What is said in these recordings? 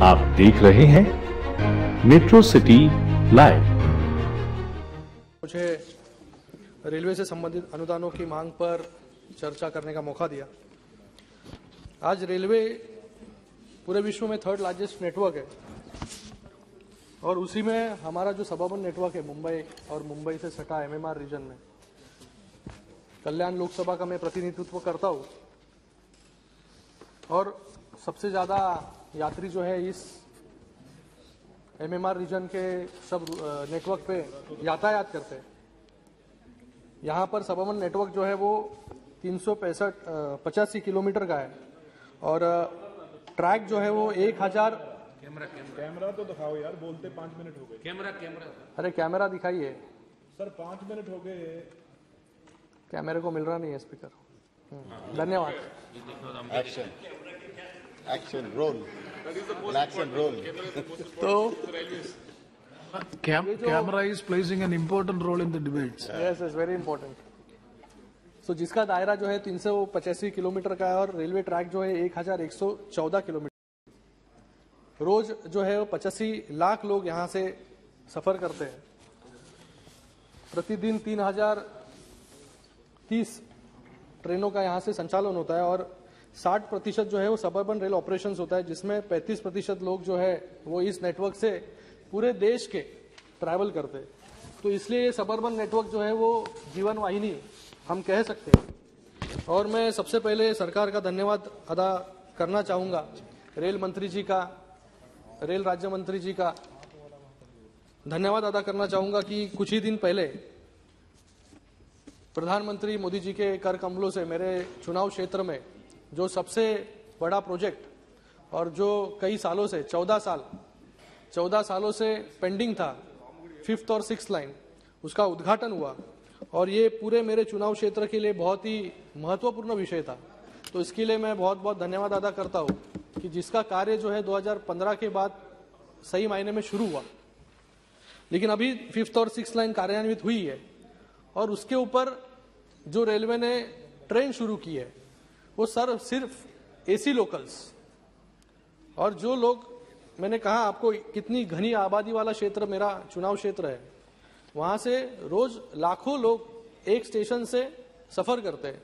आप देख रहे हैं मेट्रो सिटी लाइव। मुझे रेलवे से संबंधित अनुदानों की मांग पर चर्चा करने का मौका दिया। आज रेलवे पूरे विश्व में थर्ड लार्जेस्ट नेटवर्क है और उसी में हमारा जो सबअर्बन नेटवर्क है मुंबई और मुंबई से सटा एमएमआर रीजन में कल्याण लोकसभा का मैं प्रतिनिधित्व करता हूँ और सबसे ज़्यादा यात्री जो है इस एमएमआर रीजन के सब नेटवर्क पे यातायात करते हैं। यहाँ पर सबअर्बन नेटवर्क जो है वो 385 किलोमीटर का है और ट्रैक जो है वो 1000। कैमरा तो दिखाओ यार, बोलते 5 मिनट हो गए। कैमरा अरे कैमरा दिखाइए सर, 5 मिनट हो गए। कैमरे को मिल रहा नहीं है स्पीकर। धन्यवाद। Action, roll. Action, roll. तो Camera is playing an important role in the debates. Yes is very important. So जिसका दायरा जो है 385 किलोमीटर का है और रेलवे ट्रैक जो है 1114 किलोमीटर। रोज जो है 85 लाख लोग यहाँ से सफर करते हैं। प्रतिदिन 3030 ट्रेनों का यहाँ से संचालन होता है और 60% जो है वो सबअर्बन रेल ऑपरेशंस होता है, जिसमें 35% लोग जो है वो इस नेटवर्क से पूरे देश के ट्रैवल करते हैं। तो इसलिए ये सबअर्बन नेटवर्क जो है वो जीवन वाहिनी हम कह सकते हैं। और मैं सबसे पहले सरकार का धन्यवाद अदा करना चाहूँगा, रेल मंत्री जी का, रेल राज्य मंत्री जी का धन्यवाद अदा करना चाहूँगा कि कुछ ही दिन पहले प्रधानमंत्री मोदी जी के कर कमलों से मेरे चुनाव क्षेत्र में जो सबसे बड़ा प्रोजेक्ट और जो कई सालों से 14 सालों से पेंडिंग था, 5th और 6th लाइन, उसका उद्घाटन हुआ और ये पूरे मेरे चुनाव क्षेत्र के लिए बहुत ही महत्वपूर्ण विषय था। तो इसके लिए मैं बहुत बहुत धन्यवाद अदा करता हूँ कि जिसका कार्य जो है 2015 के बाद सही मायने में शुरू हुआ, लेकिन अभी 5th और 6th लाइन कार्यान्वित हुई है और उसके ऊपर जो रेलवे ने ट्रेन शुरू की है वो सिर्फ एसी लोकल्स। और जो लोग, मैंने कहा आपको कितनी घनी आबादी वाला क्षेत्र मेरा चुनाव क्षेत्र है, वहाँ से रोज लाखों लोग एक स्टेशन से सफर करते हैं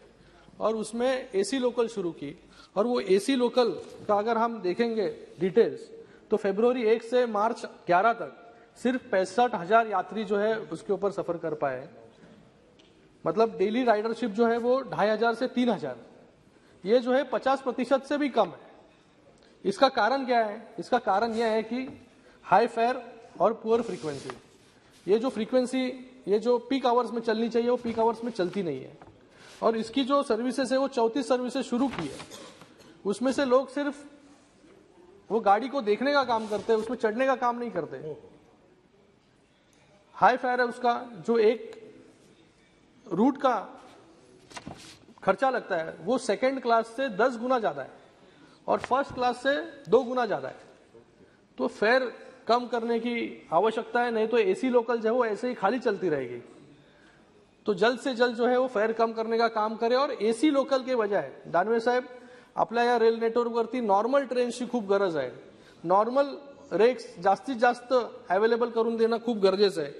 और उसमें एसी लोकल शुरू की। और वो एसी लोकल का अगर हम देखेंगे डिटेल्स तो फरवरी 1 से मार्च 11 तक सिर्फ 65,000 यात्री जो है उसके ऊपर सफर कर पाए। मतलब डेली राइडरशिप जो है वो 2500 से 3000, ये जो है 50% से भी कम है। इसका कारण क्या है? इसका कारण यह है कि हाई फेयर और पुअर फ्रीक्वेंसी। ये जो फ्रीक्वेंसी, ये जो पीक आवर्स में चलनी चाहिए वो पीक आवर्स में चलती नहीं है। और इसकी जो सर्विसेज है वो 34 सर्विसेज शुरू की है, उसमें से लोग सिर्फ वो गाड़ी को देखने का काम करते हैं, उसमें चढ़ने का काम नहीं करते। हाई फेयर है उसका, जो एक रूट का खर्चा लगता है वो सेकेंड क्लास से 10 गुना ज्यादा है और फर्स्ट क्लास से 2 गुना ज्यादा है। तो फेयर कम करने की आवश्यकता है, नहीं तो एसी लोकल जो है वो ऐसे ही खाली चलती रहेगी। तो जल्द से जल्द जो है वो फेयर कम करने का काम करे और एसी लोकल के बजाय, दानवे साहेब, आपल्या या रेल नेटवर्कवरती नॉर्मल ट्रेन्सची खूप गरज आहे। नॉर्मल रेक्स जास्तीत जास्त अवेलेबल करून देणं खूप गरजेचं आहे।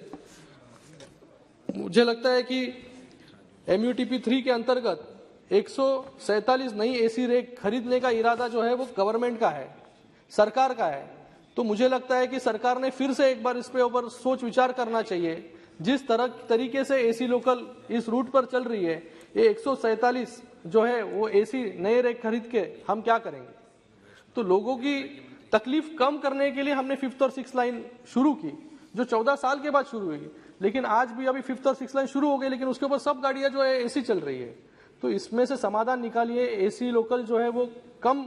मुझे लगता है कि MUTP 3 के अंतर्गत 147 नई एसी रेक खरीदने का इरादा जो है वो गवर्नमेंट का है, सरकार का है। तो मुझे लगता है कि सरकार ने फिर से एक बार इस पे ऊपर सोच विचार करना चाहिए। जिस तरीके से एसी लोकल इस रूट पर चल रही है, ये 147 जो है वो एसी नए रेक खरीद के हम क्या करेंगे? तो लोगों की तकलीफ कम करने के लिए हमने 5th और 6th लाइन शुरू की, जो 14 साल के बाद शुरू हुई। लेकिन आज भी अभी 5th और 6th लाइन शुरू हो गई, लेकिन उसके ऊपर सब गाड़ियां जो है एसी चल रही है। तो इसमें से समाधान निकालिए, एसी लोकल जो है वो कम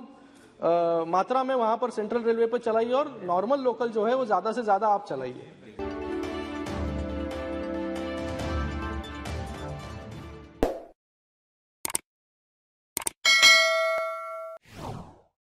मात्रा में वहां पर सेंट्रल रेलवे पर चलाइए और नॉर्मल लोकल जो है वो ज्यादा से ज्यादा आप चलाइए।